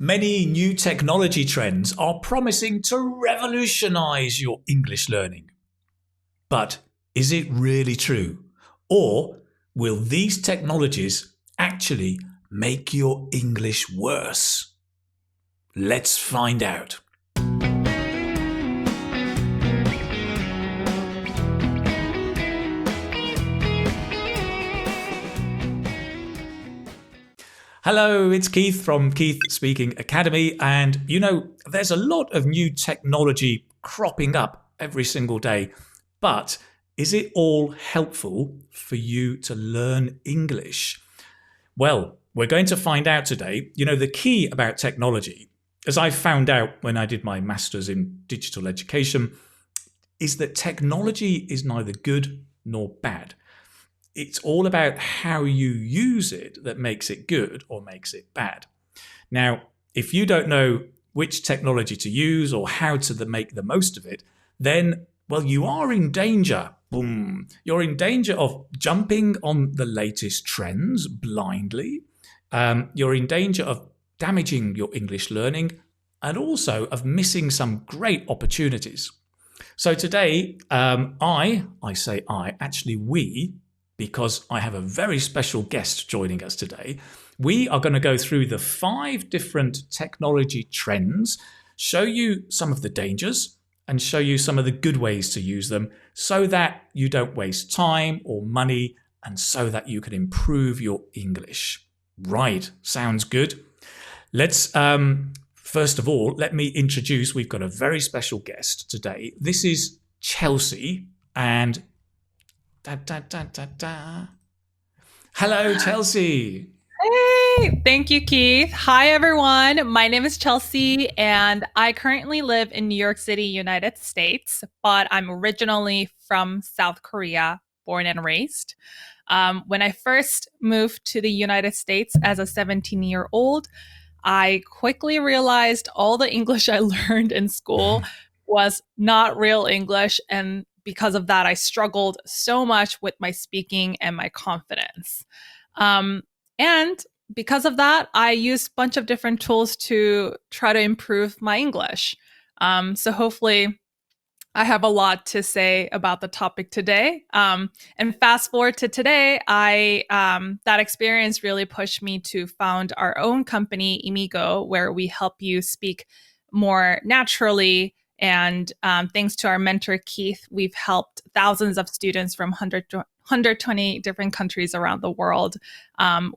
Many new technology trends are promising to revolutionize your English learning. But is it really true? Or will these technologies actually make your English worse? Let's find out. Hello, it's Keith from Keith Speaking Academy, and there's a lot of new technology cropping up every single day, but is it all helpful for you to learn English? Well, we're going to find out today. The key about technology, as I found out when I did my master's in digital education, is that technology is neither good nor bad. It's all about how you use it that makes it good or makes it bad. Now, if you don't know which technology to use or how to make the most of it, then, well, you are in danger. Boom. You're in danger of jumping on the latest trends blindly. You're in danger of damaging your English learning and also of missing some great opportunities. So today, we, because I have a very special guest joining us today, we are going to go through the 5 different technology trends, show you some of the dangers, and show you some of the good ways to use them so that you don't waste time or money and so that you can improve your English. Right, sounds good. Let's, first of all, let me introduce, we've got a very special guest today. This is Chelsea, and hello, Chelsea. Hey, thank you, Keith. Hi, everyone. My name is Chelsea, and I currently live in New York City, United States, but I'm originally from South Korea, born and raised. When I first moved to the United States as a 17-year-old, I quickly realized all the English I learned in school was not real English, and because of that, I struggled so much with my speaking and my confidence. And because of that, I used a bunch of different tools to try to improve my English. So hopefully I have a lot to say about the topic today. And fast forward to today, that experience really pushed me to found our own company, Immigo, where we help you speak more naturally. And thanks to our mentor, Keith, we've helped thousands of students from 120 different countries around the world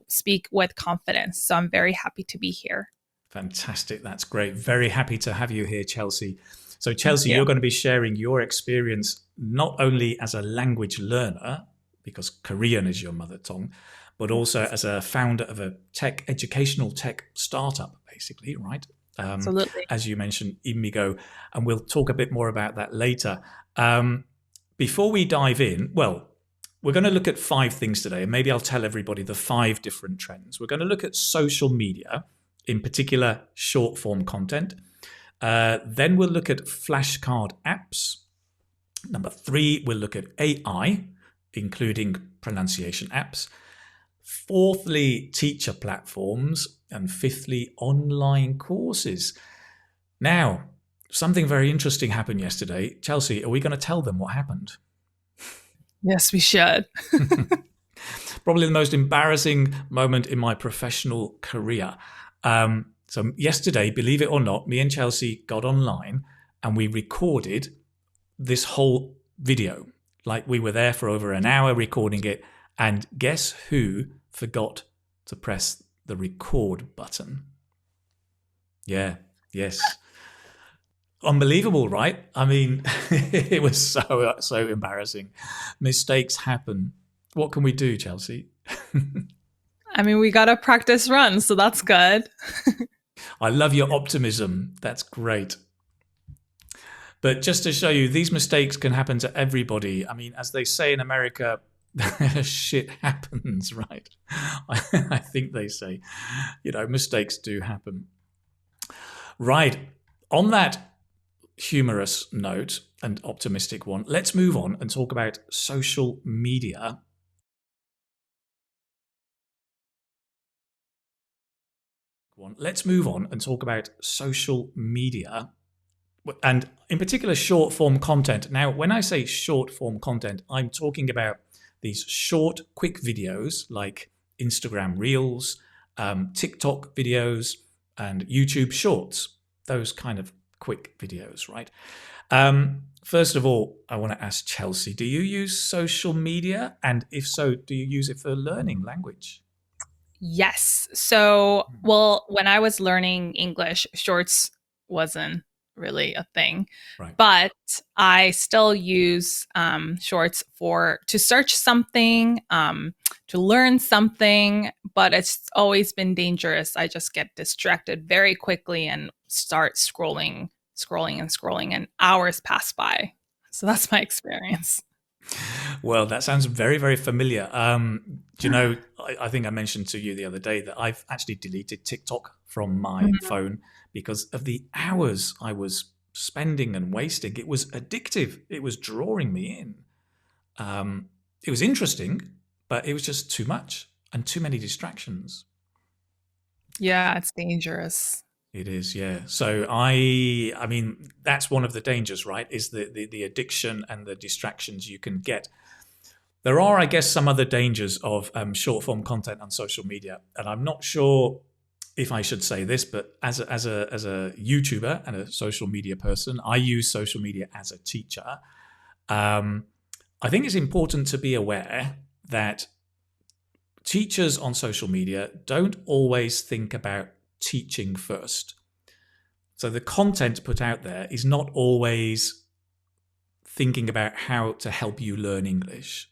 speak with confidence. So I'm very happy to be here. Fantastic. That's great. Very happy to have you here, Chelsea. So Chelsea, you're going to be sharing your experience not only as a language learner, because Korean is your mother tongue, but also as a founder of a educational tech startup, basically, right? Absolutely. As you mentioned, Immigo, and we'll talk a bit more about that later. Before we dive in, well, we're going to look at 5 things today, and maybe I'll tell everybody the 5 different trends. We're going to look at social media, in particular short form content. Then we'll look at flashcard apps. Number 3, we'll look at AI, including pronunciation apps. 4thly, teacher platforms. And 5thly, online courses. Now, something very interesting happened yesterday. Chelsea, are we going to tell them what happened? Yes, we should. Probably the most embarrassing moment in my professional career. So yesterday, believe it or not, me and Chelsea got online and we recorded this whole video. Like, we were there for over an hour recording it. And guess who forgot to press the record button? Yeah, yes. Unbelievable, right? I mean, it was so embarrassing. Mistakes happen. What can we do, Chelsea? I mean, we got to practice run, so that's good. I love your optimism. That's great. But just to show you, these mistakes can happen to everybody. I mean, as they say in America, shit happens, right? I think they say, mistakes do happen. Right. On that humorous note and optimistic one, let's move on and talk about social media. one. Let's move on and talk about social media and in particular short form content. Now, when I say short form content, I'm talking about these short, quick videos like Instagram Reels, TikTok videos, and YouTube Shorts. Those kind of quick videos, right? First of all, I want to ask Chelsea, do you use social media? And if so, do you use it for learning language? Yes. So, well, when I was learning English, shorts wasn't really a thing, Right. but I still use shorts for to search something, to learn something. But it's always been dangerous. I just get distracted very quickly and start scrolling, and hours pass by. So that's my experience. Well, that sounds very, very familiar. Do you know, I think I mentioned to you the other day that I've actually deleted TikTok from my Mhm. phone because of the hours I was spending and wasting. It was addictive, it was drawing me in. It was interesting, but it was just too much and too many distractions. Yeah, it's dangerous. It is, yeah. So I mean, that's one of the dangers, right? Is the addiction and the distractions you can get. There are, I guess, some other dangers of short form content on social media, and I'm not sure if I should say this, but as a YouTuber and a social media person, I use social media as a teacher. Um, I think it's important to be aware that teachers on social media don't always think about teaching first. So the content put out there is not always thinking about how to help you learn English,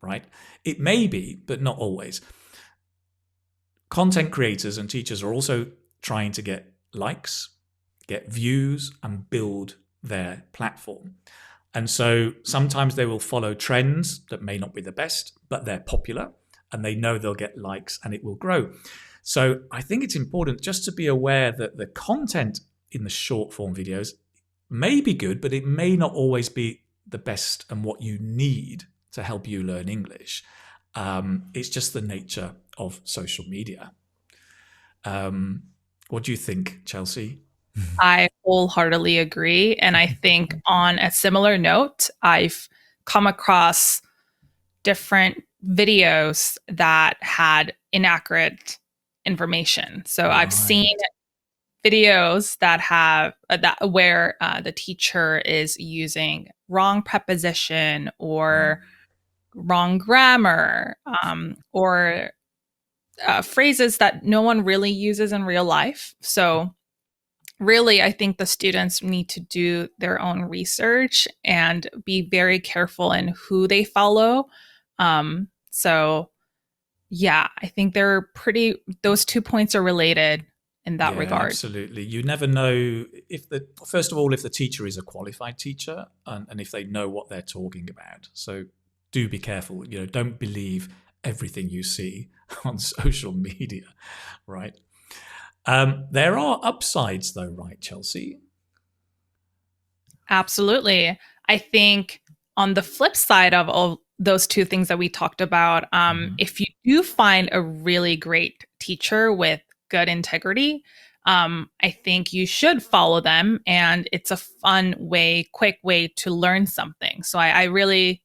right? It may be, but not always. Content creators and teachers are also trying to get likes, get views, and build their platform. And so sometimes they will follow trends that may not be the best, but they're popular and they know they'll get likes and it will grow. So I think it's important just to be aware that the content in the short form videos may be good, but it may not always be the best and what you need to help you learn English. It's just the nature of social media. What do you think, Chelsea? I wholeheartedly agree. And I think on a similar note, I've come across different videos that had inaccurate information. So I've seen Right. videos that have that where the teacher is using wrong preposition Mm. or wrong grammar, or phrases that no one really uses in real life. So really, I think the students need to do their own research and be very careful in who they follow. So yeah, I think those 2 points are related in that Yeah, regard. absolutely. You never know if first of all, if the teacher is a qualified teacher and if they know what they're talking about. So do be careful. Don't believe everything you see on social media, right? There are upsides though, right, Chelsea? Absolutely. I think on the flip side of all those two things that we talked about, Mhm. if you do find a really great teacher with good integrity, I think you should follow them. And it's a fun way, quick way to learn something. So I really,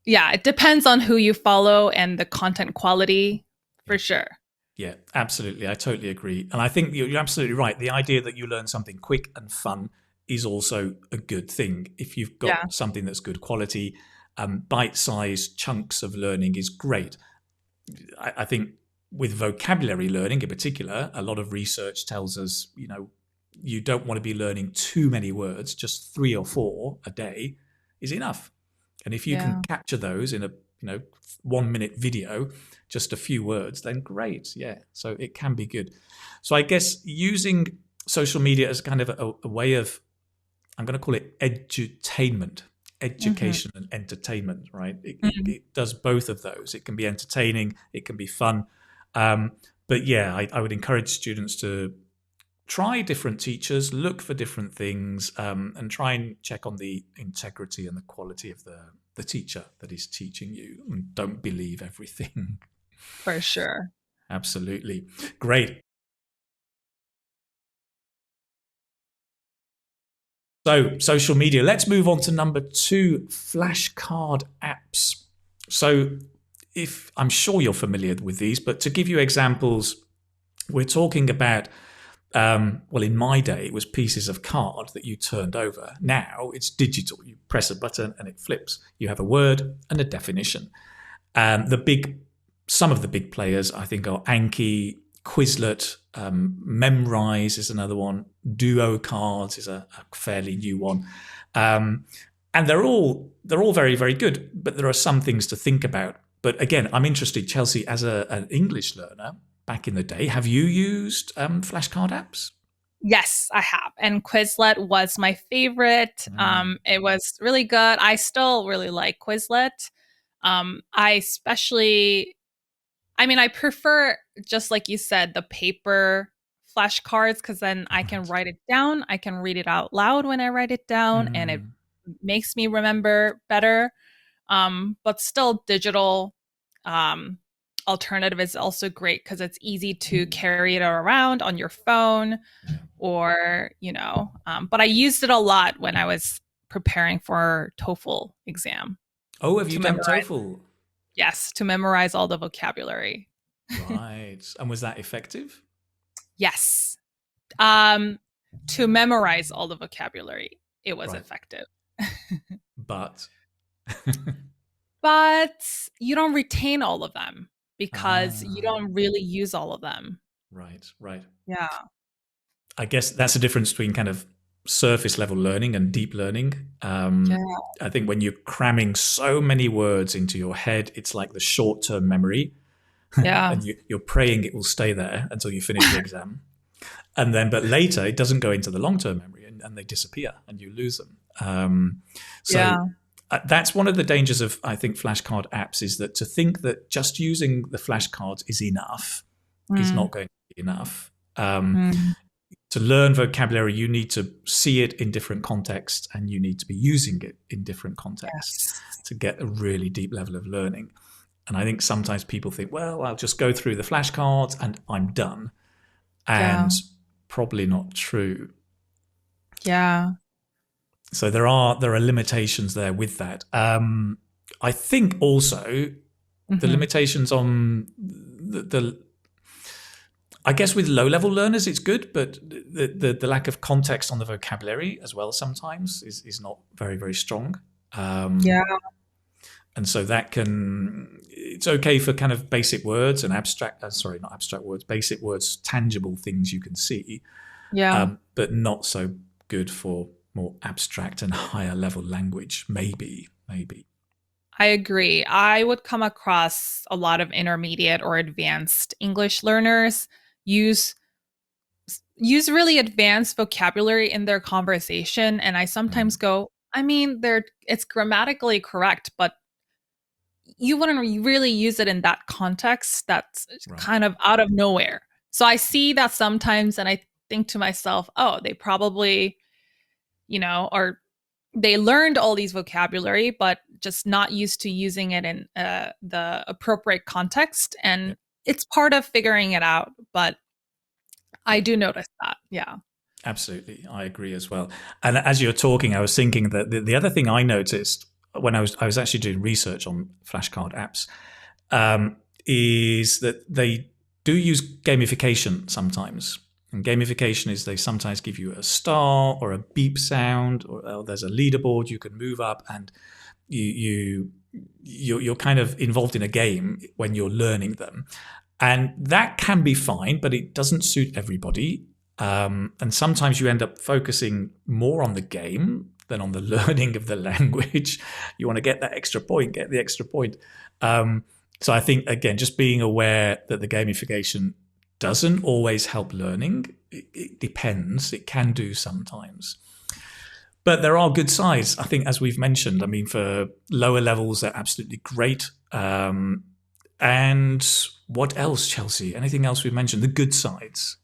yeah, it depends on who you follow and the content quality Yeah. for sure. Yeah, absolutely. I totally agree. And I think you're absolutely right. The idea that you learn something quick and fun is also a good thing. If you've got Yeah. something that's good quality, bite-sized chunks of learning is great. I think with vocabulary learning in particular, a lot of research tells us, you don't want to be learning too many words, just 3 or 4 a day is enough. And if you can Yeah. capture those in a 1 minute video, just a few words, then great. Yeah. So it can be good. So I guess using social media as kind of a way of, I'm going to call it edutainment, Hmm. education and entertainment, right? It, it, Hmm. it does both of those. It can be entertaining, it can be fun. But yeah, I would encourage students to try different teachers, look for different things, and try and check on the integrity and the quality of the teacher that is teaching you. And don't believe everything. For sure. Absolutely. Great. So, social media. Let's move on to number 2, flashcard apps. So, if I'm sure you're familiar with these, but to give you examples, we're talking about, well, in my day, it was pieces of card that you turned over. Now it's digital. You press a button and it flips. You have a word and a definition. Some of the big players, I think, are Anki, Quizlet, Memrise is another one. Duo Cards is a fairly new one, and they're all very, very good. But there are some things to think about. But again, I'm interested, Chelsea, as an English learner back in the day. Have you used flashcard apps? Yes, I have. And Quizlet was my favorite. It was really good. I still really like Quizlet. I especially, I mean, I prefer, just like you said, the paper flashcards because then I can Right. write it down. I can read it out loud when I write it down, and it makes me remember better. But still, digital alternative is also great because it's easy to carry it around on your phone, or but I used it a lot when I was preparing for TOEFL exam Oh, have you to done memorize. TOEFL? Yes, to memorize all the vocabulary. Right. And was that effective? Yes. To memorize all the vocabulary, it was Right. effective. But But you don't retain all of them because you ah, don't really use all of them. right, right. Yeah. I guess that's the difference between kind of surface level learning and deep learning. Yeah. I think when you're cramming so many words into your head, it's like the short term memory, Yeah. and you're praying it will stay there until you finish the exam. And then, but later, it doesn't go into the long term memory, and they disappear and you lose them. So Yeah. that's one of the dangers of, I think, flashcard apps, is that to think that just using the flashcards is enough is Mm, not going to be enough. mm, To learn vocabulary, you need to see it in different contexts, and you need to be using it in different contexts yes. to get a really deep level of learning. And I think sometimes people think, well, I'll just go through the flashcards and I'm done. Yeah. And probably not true. Yeah. So there are limitations there with that. I think also the Hmm. limitations on the I guess with low level learners it's good, but the lack of context on the vocabulary as well sometimes is not very, very strong. Yeah. And so it's okay for kind of basic words and not abstract words, basic words, tangible things you can see, Yeah. but not so good for more abstract and higher level language. Maybe. I agree. I would come across a lot of intermediate or advanced English learners use use really advanced vocabulary in their conversation, and I sometimes Mm, go, I mean, it's grammatically correct, but you wouldn't really use it in that context. That's right. kind of out of nowhere. So I see that sometimes, and I think to myself, oh, they probably, or they learned all these vocabulary, but just not used to using it in the appropriate context. Yeah, And it's part of figuring it out. But I yeah. do notice that. Yeah. Absolutely, I agree as well. And as you're talking, I was thinking that the other thing I noticed when I was actually doing research on flashcard apps, is that they do use gamification sometimes. And gamification is they sometimes give you a star or a beep sound, or there's a leaderboard you can move up, and you're kind of involved in a game when you're learning them, and that can be fine, but it doesn't suit everybody. And sometimes you end up focusing more on the game than on the learning of the language. You want to get that extra point, get the extra point. So I think, again, just being aware that the gamification doesn't always help learning. It depends. It can do sometimes. But there are good sides, I think, as we've mentioned. I mean, for lower levels, they're absolutely great. And what else, Chelsea? Anything else we've mentioned? The good sides.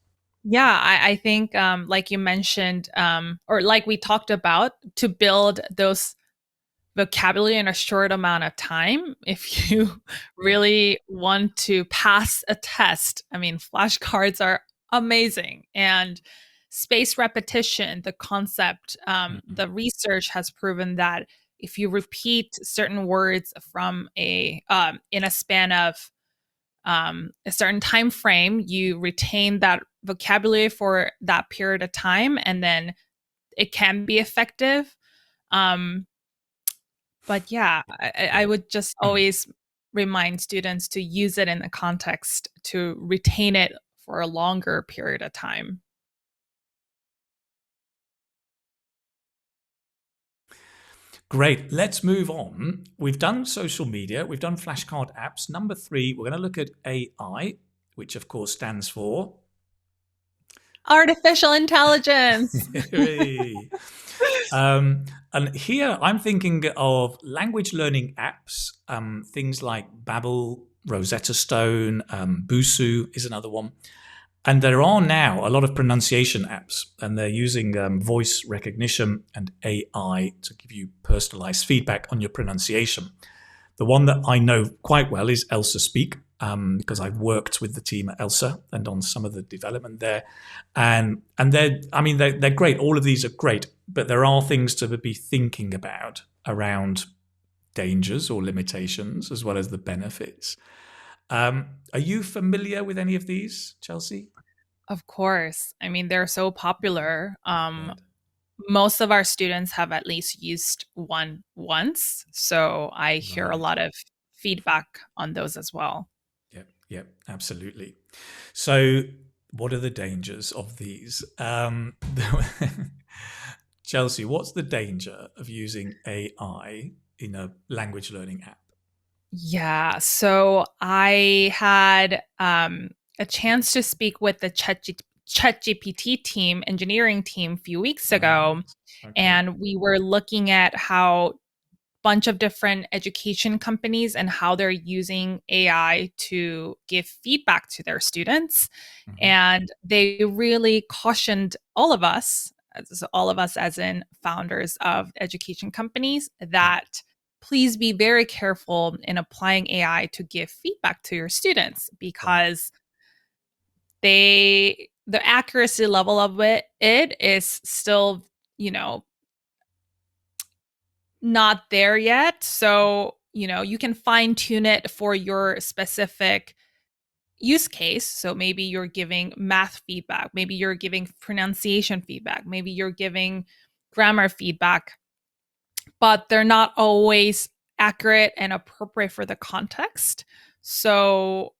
Yeah, I think, like you mentioned, or like we talked about, to build those vocabulary in a short amount of time if you Yeah. really want to pass a test. I mean, flashcards are amazing. And space repetition, the concept, Mhm. the research has proven that if you repeat certain words from a in a span of a certain time frame, you retain that vocabulary for that period of time, and then it can be effective. Um, but yeah, I Yeah. would just Mhm. always remind students to use it in the context to retain it for a longer period of time. Great. Let's move on. We've done social media, we've done flashcard apps. Number 3, we're going to look at AI, which of course stands for Artificial intelligence. and here I'm thinking of language learning apps, things like Babbel, Rosetta Stone, Busu is another one. And there are now a lot of pronunciation apps, and they're using voice recognition and AI to give you personalized feedback on your pronunciation. The one that I know quite well is Elsa Speak, because I've worked with the team at Elsa and on some of the development there, and they're great. All of these are great, but there are things to be thinking about around dangers or limitations as well as the benefits. Are you familiar with any of these, Chelsea? Of course. I mean, they're so popular. Right. Most of our students have at least used one once. So I hear a Right. lot of feedback on those as well. Yep. Yep. Absolutely. So, what are the dangers of these? Chelsea, what's the danger of using AI in a language learning app? Yeah. So I had a chance to speak with the ChatGPT team, engineering team, a few weeks ago, Right. Okay. and we were looking at how bunch of different education companies and how they're using AI to give feedback to their students. Hmm. And they really cautioned all of us as in founders of education companies, Yeah. that please be very careful in applying AI to give feedback to your students, Right. because the accuracy level of it is still, you know, not there yet. So, you can fine tune it for your specific use case. So maybe you're giving math feedback, maybe you're giving pronunciation feedback, maybe you're giving grammar feedback, but they're not always accurate and appropriate for the context. So,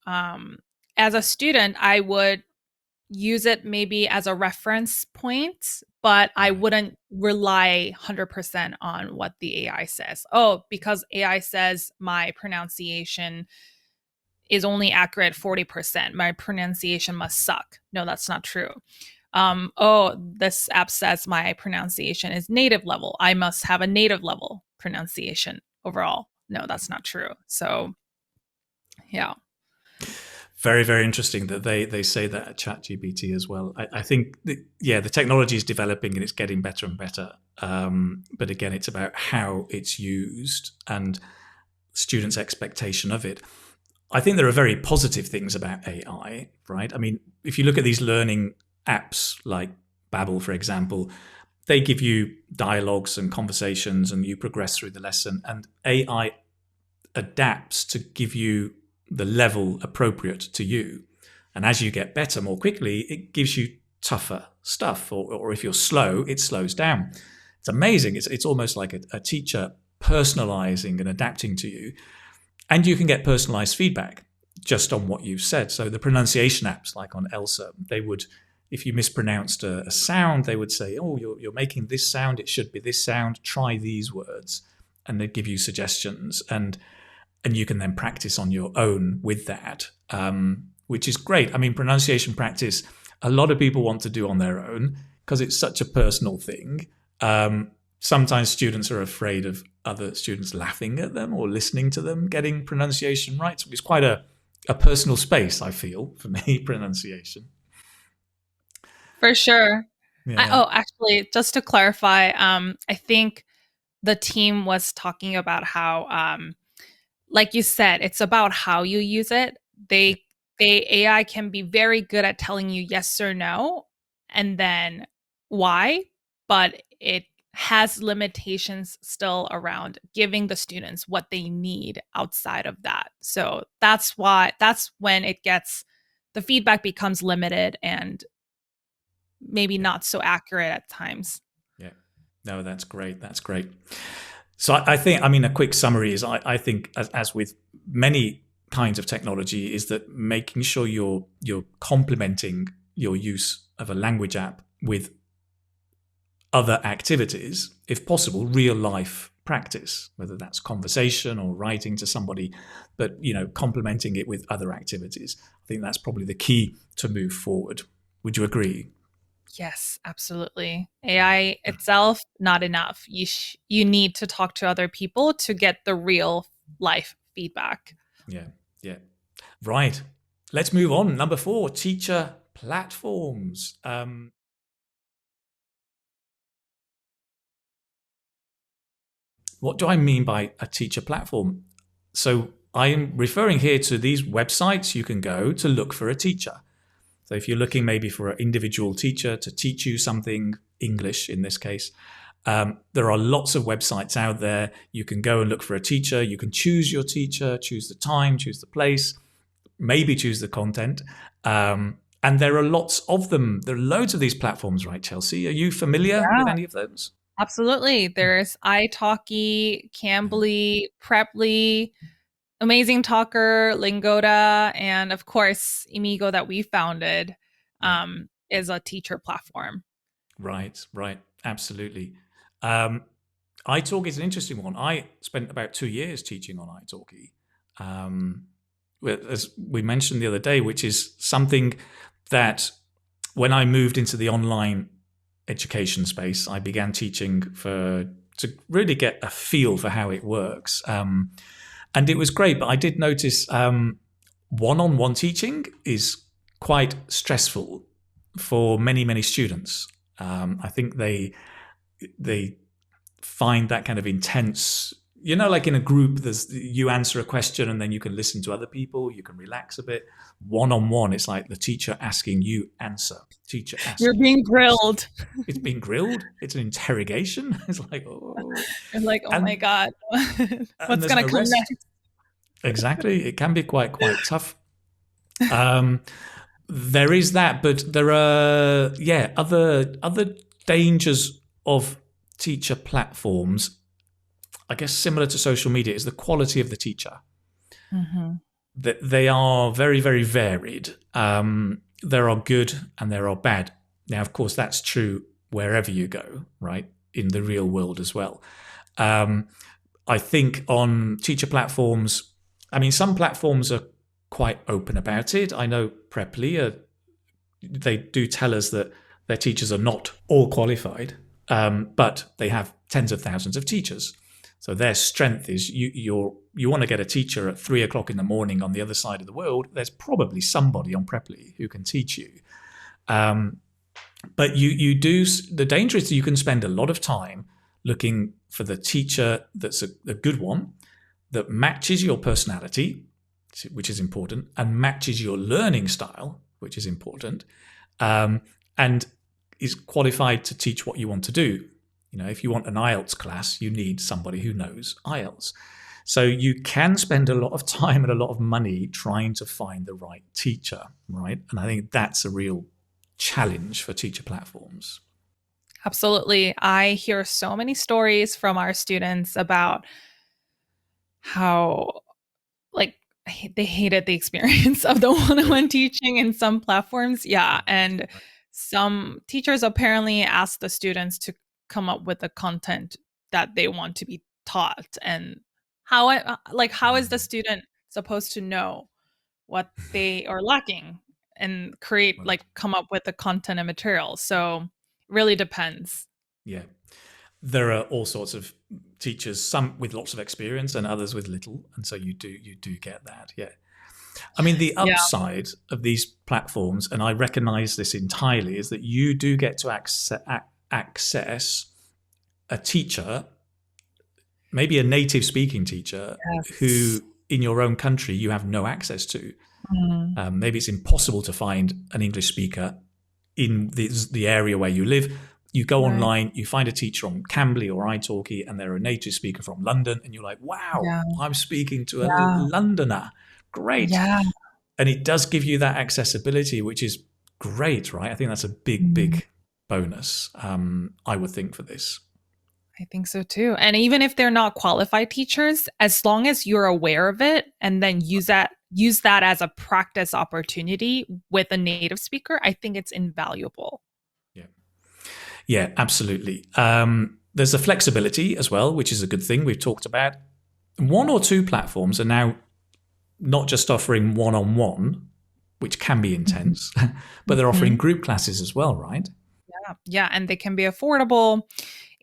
as a student, I would use it maybe as a reference point, but I Right. wouldn't rely 100% on what the AI says. Oh, because AI says my pronunciation is only accurate 40%, my pronunciation must suck. No, that's not true. Oh, this app says my pronunciation is native level, I must have a native level pronunciation overall. No, that's not true. So, yeah. Very, very interesting that they say that at ChatGPT as well. I think the technology is developing and it's getting better and better. But again, it's about how it's used and students' expectation of it. I think there are very positive things about AI, right? I mean, if you look at these learning apps like Babbel, for example, they give you dialogues and conversations and you progress through the lesson, and AI adapts to give you the level appropriate to you. And as you get better more quickly, it gives you tougher stuff. Or if you're slow, it slows down. It's amazing. It's almost like a teacher personalizing and adapting to you. And you can get personalized feedback just on what you've said. So the pronunciation apps, like on Elsa, they would, if you mispronounced a sound, they would say, "Oh, you're making this sound. It should be this sound. Try these words," and they'd give you suggestions. And you can then practice on your own with that, which is great. I mean, pronunciation practice, a lot of people want to do on their own because it's such a personal thing. Sometimes students are afraid of other students laughing at them or listening to them getting pronunciation right. So it's quite a personal space, I feel, for me, pronunciation. For sure. Yeah. Actually, just to clarify, I think the team was talking about how, like you said, it's about how you use it. Yeah, AI can be very good at telling you yes or no, and then why, but it has limitations still around giving the students what they need outside of that. So that's when the feedback becomes limited and maybe yeah, not so accurate at times. yeah. No, that's great. That's great. So I think, I mean, a quick summary is I think, as with many kinds of technology, is that making sure you're complementing your use of a language app with other activities, if possible, real life practice, whether that's conversation or writing to somebody, but complementing it with other activities. I think that's probably the key to move forward. Would you agree? Yes, absolutely. AI itself, not enough. You need to talk to other people to get the real life feedback. Yeah, yeah. Right. Let's move on. Number 4, teacher platforms. What do I mean by a teacher platform? So I am referring here to these websites you can go to look for a teacher. So if you're looking maybe for an individual teacher to teach you something, English in this case, there are lots of websites out there. You can go and look for a teacher. You can choose your teacher, choose the time, choose the place, maybe choose the content. And there are lots of them. There are loads of these platforms, right, Chelsea? Are you familiar with Yeah, any of those? absolutely. There's italki, Cambly, Preply, Amazing Talker, Lingoda, and of course, Immigo that we founded Yeah. is a teacher platform. Right, right. Absolutely. Um, iTalk is an interesting one. I spent about 2 years teaching on iTalki. Um, as we mentioned the other day, which is something that when I moved into the online education space, I began teaching to really get a feel for how it works. And it was great, but I did notice one-on-one teaching is quite stressful for many, many students. I think they find that kind of intense, like in a group, you answer a question and then you can listen to other people, you can relax a bit. One-on-one, it's like the teacher asking you answer, teacher You're asking being you answer. grilled. It's being grilled. It's an interrogation. It's like, oh, And like, oh my and God, what's there's going to no come rest. next? Exactly, it can be quite tough. Um, there is that, but there are other dangers of teacher platforms. I guess similar to social media is the quality of the teacher. Mm-hmm. That they are very, very varied. There are good and there are bad. Now, of course, that's true wherever you go, right? In the real world as well. I think on teacher platforms, I mean, some platforms are quite open about it. I know Preply, they do tell us that their teachers are not all qualified, but they have tens of thousands of teachers. So their strength is you want to get a teacher at 3 o'clock in the morning on the other side of the world. There's probably somebody on Preply who can teach you. But you do. The danger is that you can spend a lot of time looking for the teacher that's a good one that matches your personality, which is important, and matches your learning style, which is important, and is qualified to teach what you want to do. If you want an IELTS class, you need somebody who knows IELTS. So you can spend a lot of time and a lot of money trying to find the right teacher, right? And I think that's a real challenge for teacher platforms. Absolutely. I hear so many stories from our students about how, like, they hated the experience of the one-on-one teaching in some platforms. Yeah. And Right. some teachers apparently ask the students to come up with the content that they want to be taught. And how is the student supposed to know what they are lacking and Right. come up with the content and material? So it really depends. Yeah. There are all sorts of teachers, some with lots of experience and others with little. And so you do get that. Yeah. I mean, the Yeah. upside of these platforms, and I recognize this entirely, is that you do get to access a teacher maybe a native speaking teacher Yes. who in your own country you have no access to. Mm, Maybe it's impossible to find an English speaker in the area where you live. You go right. online, you find a teacher on Cambly or italki, and they're a native speaker from London, and you're like, wow, Yeah. I'm speaking to a Yeah. Londoner. Great. Yeah. And it does give you that accessibility, which is great, right? I think that's a big, Mm, big bonus, I would think, for this. I think so too. And even if they're not qualified teachers, as long as you're aware of it and then use that as a practice opportunity with a native speaker, I think it's invaluable. Yeah. Yeah, absolutely. There's a flexibility as well, which is a good thing we've talked about. One or two platforms are now not just offering one-on-one, which can be Mhm. intense, but they're offering Mhm. group classes as well, right? Yeah. Yeah. And they can be affordable.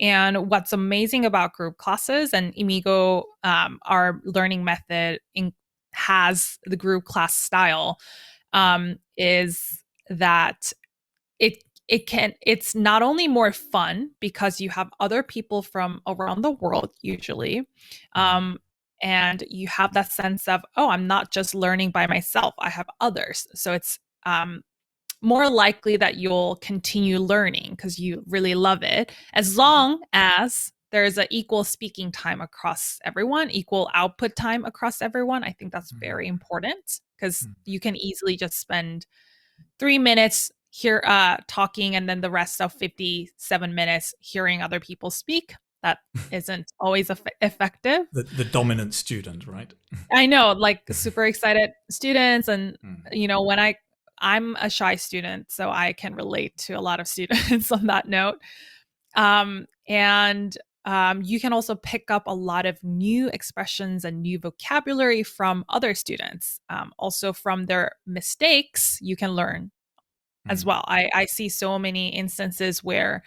And what's amazing about group classes and Immigo, our learning method has the group class style, is that it's not only more fun because you have other people from around the world usually, Mhm. um, and you have that sense of, oh, I'm not just learning by myself, I have others. So it's more likely that you'll continue learning because you really love it, as long as there's an equal speaking time across everyone, equal output time across everyone. I think that's Mhm. very important because Mhm. you can easily just spend 3 minutes here talking and then the rest of 57 minutes hearing other people speak. That isn't always effective. The dominant student, right? I know, like super excited students, and Mm. when I'm a shy student, so I can relate to a lot of students on that note. And you can also pick up a lot of new expressions and new vocabulary from other students. Also, from their mistakes, you can learn as Mm. well. I see so many instances where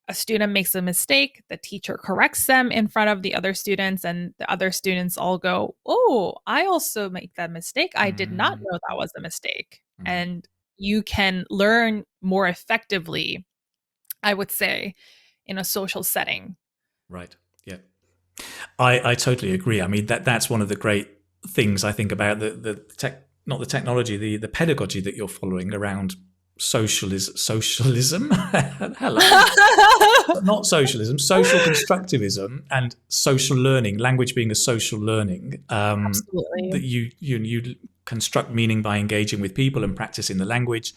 a student makes a mistake, the teacher corrects them in front of the other students, and the other students all go, oh, I also make that mistake. I did not Mm. know that was a mistake. Mm. And you can learn more effectively, I would say, in a social setting. Right. Yeah. I totally agree. I mean that's one of the great things I think about the tech, not the technology, the pedagogy that you're following around socialism. Hello, not socialism, social constructivism and social learning. Language being a social learning. Absolutely. That you construct meaning by engaging with people and practicing the language.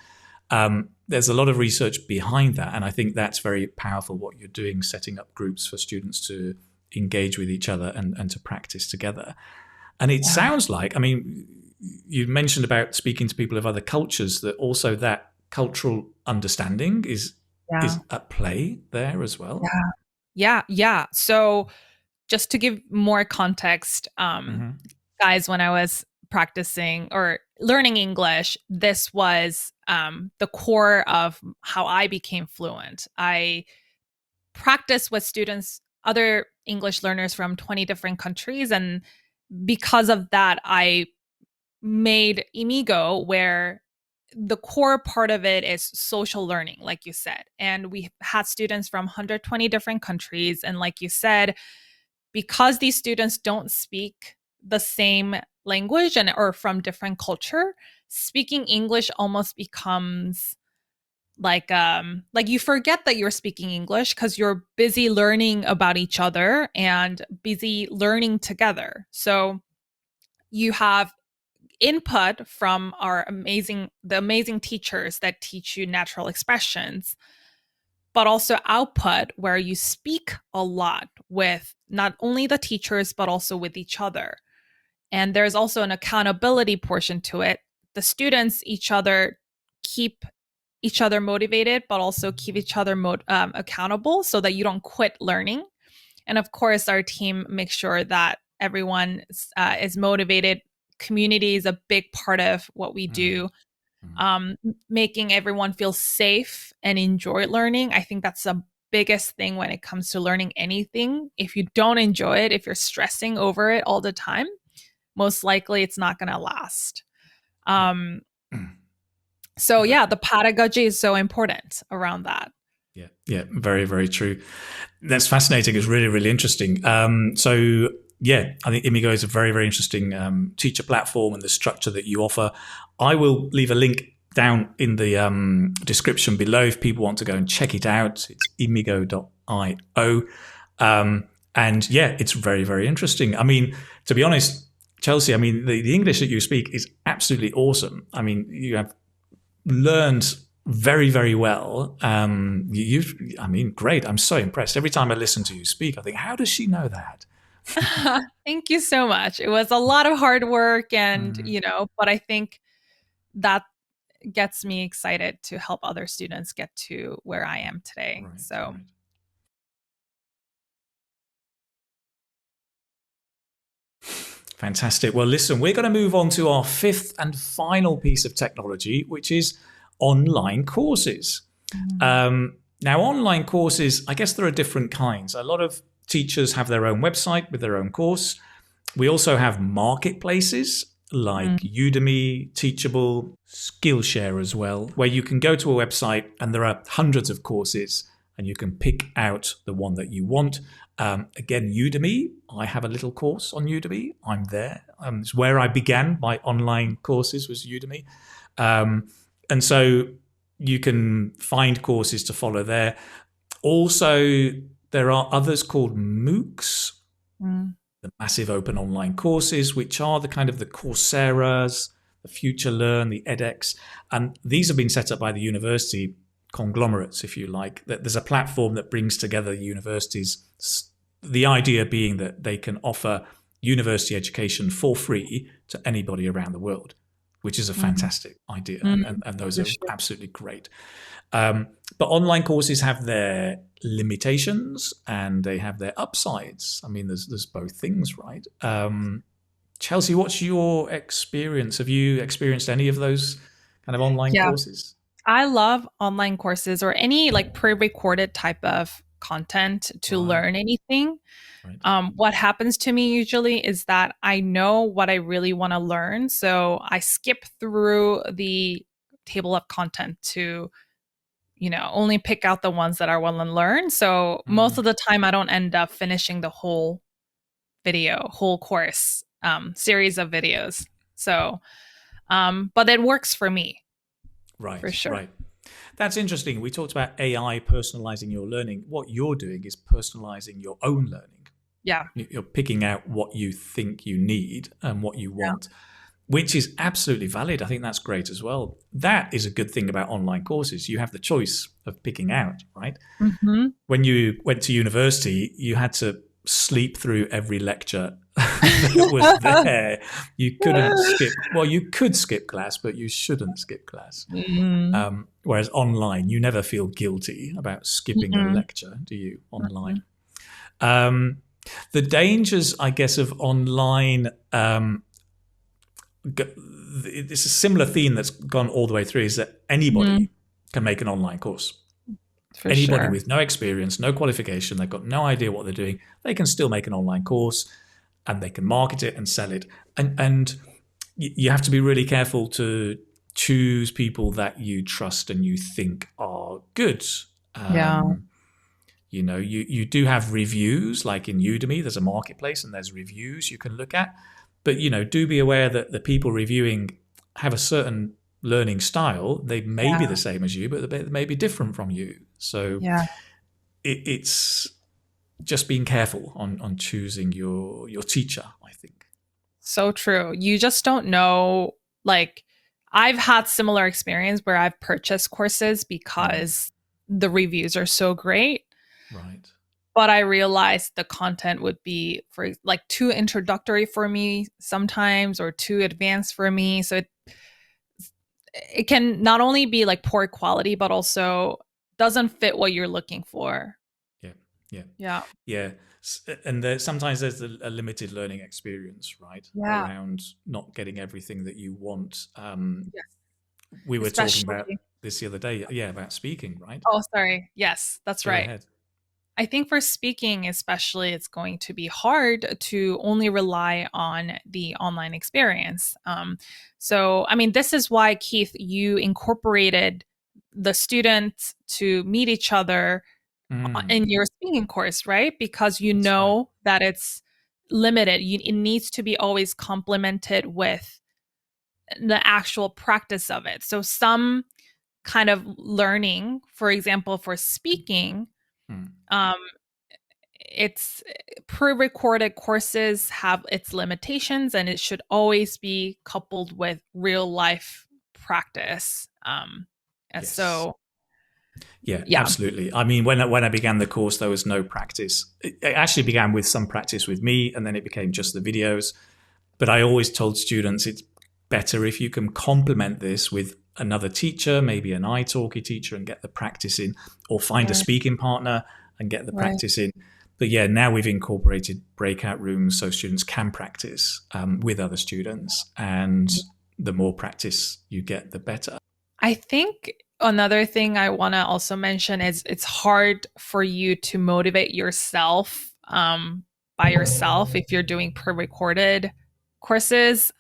There's a lot of research behind that, and I think that's very powerful. What you're doing, setting up groups for students to engage with each other and to practice together. And it Yeah. sounds like, I mean, you mentioned about speaking to people of other cultures, that also that cultural understanding Yeah. is at play there as well. Yeah. Yeah. Yeah. So just to give more context, Mm-hmm. guys, when I was practicing or learning English, this was the core of how I became fluent. I practiced with students, other English learners from 20 different countries. And because of that, I made Immigo, where the core part of it is social learning, like you said. And we had students from 120 different countries. And like you said, because these students don't speak the same language and or from different culture, speaking English almost becomes like you forget that you're speaking English because you're busy learning about each other and busy learning together. So you have input from the amazing teachers that teach you natural expressions, but also output where you speak a lot with not only the teachers, but also with each other. And there's also an accountability portion to it. The students, keep each other motivated, but also keep each other accountable so that you don't quit learning. And of course, our team makes sure that everyone is motivated. Community is a big part of what we do, Mm-hmm. making everyone feel safe and enjoy learning. I think that's the biggest thing when it comes to learning anything. If you don't enjoy it, if you're stressing over it all the time, most likely it's not going to last. Yeah. Um, so, Right. yeah, the pedagogy is so important around that. Yeah, yeah, very, very true. That's fascinating. It's really, really interesting. So, yeah, I think Immigo is a very, very interesting teacher platform and the structure that you offer. I will leave a link down in the description below if people want to go and check it out. It's immigo.io. And yeah, it's very, very interesting. I mean, to be honest, Chelsea, I mean, the English that you speak is absolutely awesome. I mean, you have learned very, very well. I mean, great. I'm so impressed. Every time I listen to you speak, I think, how does she know that? Thank you so much. It was a lot of hard work and, Mm, but I think that gets me excited to help other students get to where I am today. right, So, right. Fantastic. Well, listen, we're going to move on to our fifth and final piece of technology, which is online courses. Now, online courses, I guess there are different kinds. A lot of teachers have their own website with their own course. We also have marketplaces like Udemy, Teachable, Skillshare as well, where you can go to a website and there are hundreds of courses and you can pick out the one that you want. Again, Udemy, I have a little course on Udemy. I'm there. It's where I began my online courses was Udemy. And so you can find courses to follow there. Also, there are others called MOOCs, the massive open online courses, which are the kind of the Coursera's, the Future Learn, the edX. And these have been set up by the university conglomerates, if you like. There's a platform that brings together universities, the idea being that they can offer university education for free to anybody around the world, which is a fantastic idea. And those are absolutely great. But online courses have their limitations and they have their upsides. I mean, there's both things, right? Chelsea, what's your experience? Have you experienced any of those kind of online courses? I love online courses or any like pre-recorded type of content to learn anything. Right. What happens to me usually is that I know what I really want to learn. So I skip through the table of content to, only pick out the ones that I want to learn. So most of the time I don't end up finishing the whole whole course, series of videos. So, but it works for me. Right, For sure. right. That's interesting. We talked about AI personalizing your learning. What you're doing is personalizing your own learning. Yeah. You're picking out what you think you need and what you want, which is absolutely valid. I think that's great as well. That is a good thing about online courses. You have the choice of picking out, right? When you went to university, you had to sleep through every lecture that was there. You couldn't skip. Well, you could skip class, but you shouldn't skip class. Whereas online, you never feel guilty about skipping a lecture, do you? Online. The dangers, I guess, of online. It's a similar theme that's gone all the way through. Is that anybody can make an online course. Anybody with no experience, no qualification, they've got no idea what they're doing, they can still make an online course and they can market it and sell it. And you have to be really careful to choose people that you trust and you think are good. You do have reviews, like in Udemy, there's a marketplace and there's reviews you can look at. But, do be aware that the people reviewing have a certain learning style. They may be the same as you, but they may be different from you. So it's just being careful on choosing your teacher, I think. So true. You just don't know. Like, I've had similar experience where I've purchased courses because the reviews are so great. Right. But I realized the content would be for like too introductory for me sometimes or too advanced for me. So it can not only be like poor quality, but also doesn't fit what you're looking for. Yeah. And sometimes there's a limited learning experience, right? Around not getting everything that you want. We were talking about this the other day. Yeah, about speaking, right? Oh, sorry. Yes, that's right. Go ahead. I think for speaking, especially, it's going to be hard to only rely on the online experience. So, I mean, this is why, Keith, you incorporated the students to meet each other in your speaking course, right? Because you know that it's limited. It needs to be always complemented with the actual practice of it. So some kind of learning, for example, for speaking, it's pre-recorded courses have its limitations, and it should always be coupled with real life practice. And so yeah, absolutely. I mean, when I began the course, there was no practice. It actually began with some practice with me, and then it became just the videos. But I always told students it's better if you can complement this with another teacher, maybe an italki teacher, and get the practice in, or find a speaking partner and get the practice in. But yeah, now we've incorporated breakout rooms so students can practice with other students, and the more practice you get, the better. I think another thing I want to also mention is it's hard for you to motivate yourself by yourself if you're doing pre-recorded courses.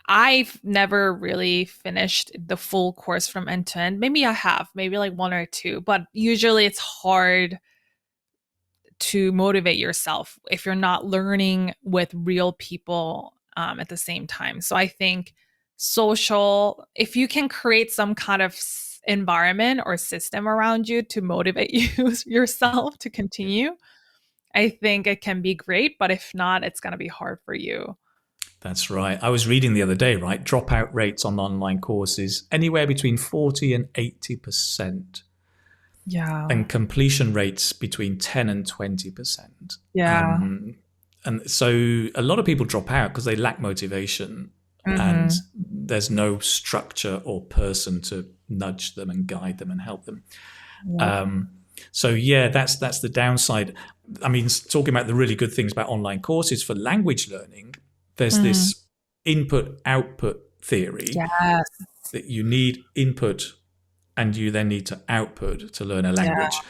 I've never really finished the full course from end to end. Maybe I have, maybe like one or two, but usually it's hard to motivate yourself if you're not learning with real people at the same time. So I think social, if you can create some kind of environment or system around you to motivate you yourself to continue, I think it can be great. But if not, it's going to be hard for you. That's right. I was reading the other day, right? Dropout rates on online courses anywhere between 40 and 80%. Yeah. And completion rates between 10 and 20%. Yeah. And so a lot of people drop out because they lack motivation, and there's no structure or person to nudge them and guide them and help them. So yeah, that's the downside. I mean, talking about the really good things about online courses for language learning, there's this input-output theory that you need input and you then need to output to learn a language. Yeah.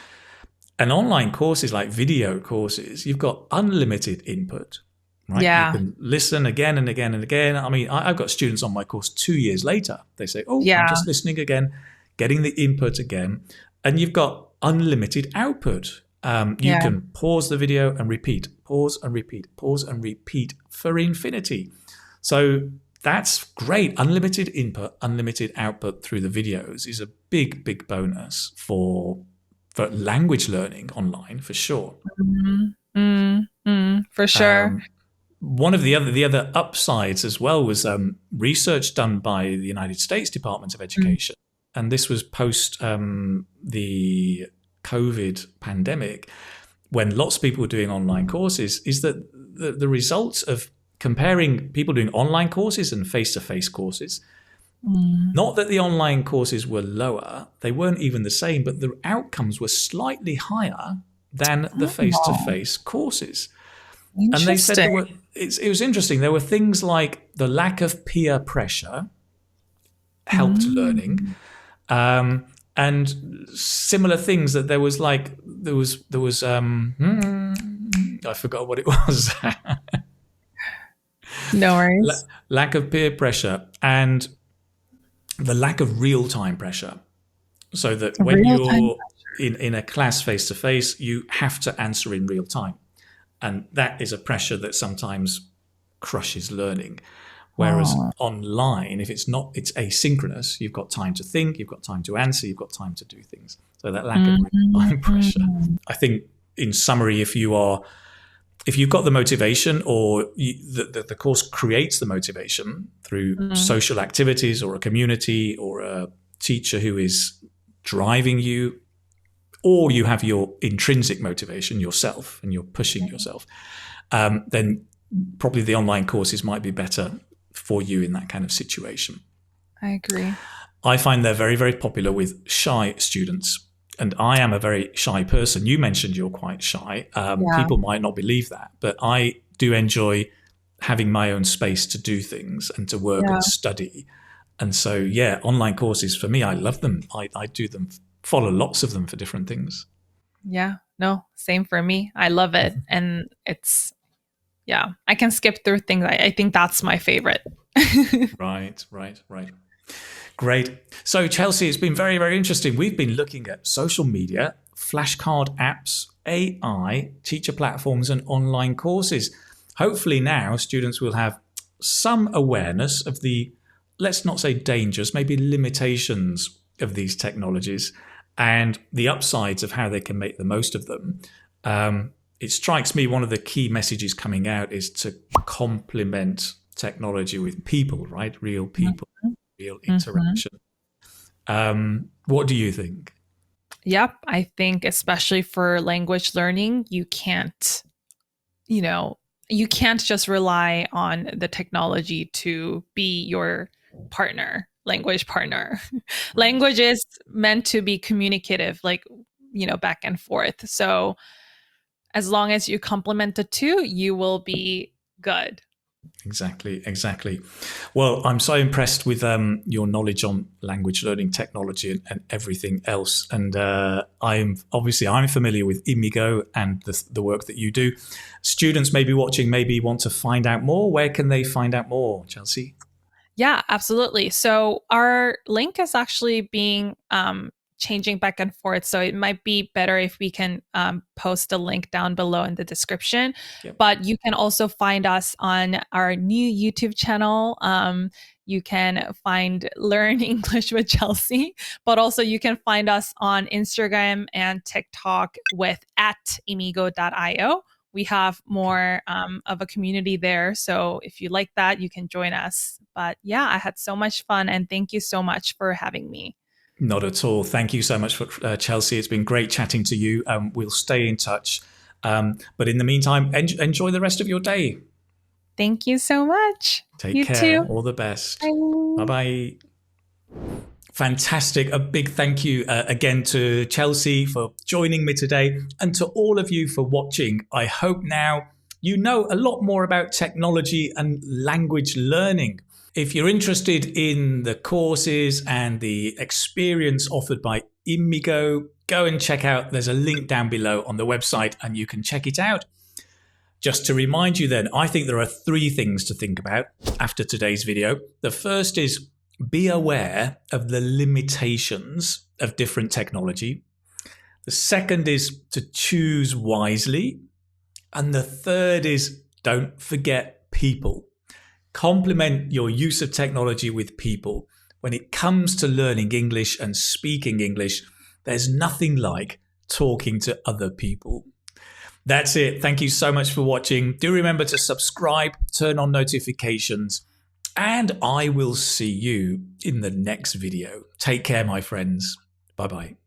And online courses like video courses, you've got unlimited input, right? Yeah. You can listen again and again and again. I mean, I've got students on my course 2 years later. They say, I'm just listening again, getting the input again. And you've got unlimited output. You can pause the video and repeat, pause and repeat, pause and repeat for infinity. So that's great. Unlimited input, unlimited output through the videos is a big, big bonus for language learning online, for sure. For sure. One of the other upsides as well was research done by the United States Department of Education, and this was post the COVID pandemic, when lots of people were doing online courses, is that the results of comparing people doing online courses and face-to-face courses, not that the online courses were lower, they weren't even the same, but the outcomes were slightly higher than the face-to-face courses. And they said it was interesting. There were things like the lack of peer pressure helped learning, and similar things that there was I forgot what it was. No worries. Lack of peer pressure and the lack of real-time pressure. So that when you're in a class face-to-face, you have to answer in real time. And that is a pressure that sometimes crushes learning. Whereas online, if it's asynchronous, you've got time to think, you've got time to answer, you've got time to do things. So that lack of real-time pressure. I think in summary, if you've got the motivation, or the course creates the motivation through social activities or a community or a teacher who is driving you, or you have your intrinsic motivation yourself and you're pushing yourself, then probably the online courses might be better for you in that kind of situation. I agree. I find they're very, very popular with shy students. And I am a very shy person. You mentioned you're quite shy. People might not believe that, but I do enjoy having my own space to do things and to work and study. And so, online courses for me, I love them. I do them, follow lots of them for different things. Yeah, no, same for me. I love it. And it's, I can skip through things. I think that's my favorite. Right. Great. So, Chelsea, it's been very, very interesting. We've been looking at social media, flashcard apps, AI, teacher platforms, and online courses. Hopefully now students will have some awareness of the, let's not say dangers, maybe limitations of these technologies and the upsides of how they can make the most of them. It strikes me one of the key messages coming out is to complement technology with people, right? Real people, real interaction. What do you think? Yep. I think especially for language learning, you can't just rely on the technology to be your language partner. Language is meant to be communicative, back and forth. So as long as you complement the two, you will be good. Exactly. Well, I'm so impressed with your knowledge on language learning technology and everything else. And I'm familiar with Immigo and the work that you do. Students maybe watching, maybe want to find out more. Where can they find out more, Chelsea? Yeah, absolutely. So our link is actually being changing back and forth. So it might be better if we can post a link down below in the description. Yep. But you can also find us on our new YouTube channel. You can find Learn English with Chelsea, but also you can find us on Instagram and TikTok with @immigo.io. We have more of a community there. So if you like that, you can join us. But yeah, I had so much fun and thank you so much for having me. Not at all. Thank you so much for Chelsea. It's been great chatting to you. We'll stay in touch. But in the meantime, enjoy the rest of your day. Thank you so much. Take care. Too. All the best. Bye-bye. Fantastic. A big thank you again to Chelsea for joining me today and to all of you for watching. I hope now you know a lot more about technology and language learning. If you're interested in the courses and the experience offered by Immigo, go and check out. There's a link down below on the website and you can check it out. Just to remind you then, I think there are 3 things to think about after today's video. The first is be aware of the limitations of different technology. The second is to choose wisely. And the third is don't forget people. Complement your use of technology with people. When it comes to learning English and speaking English, there's nothing like talking to other people. That's it. Thank you so much for watching. Do remember to subscribe, turn on notifications, and I will see you in the next video. Take care, my friends. Bye-bye.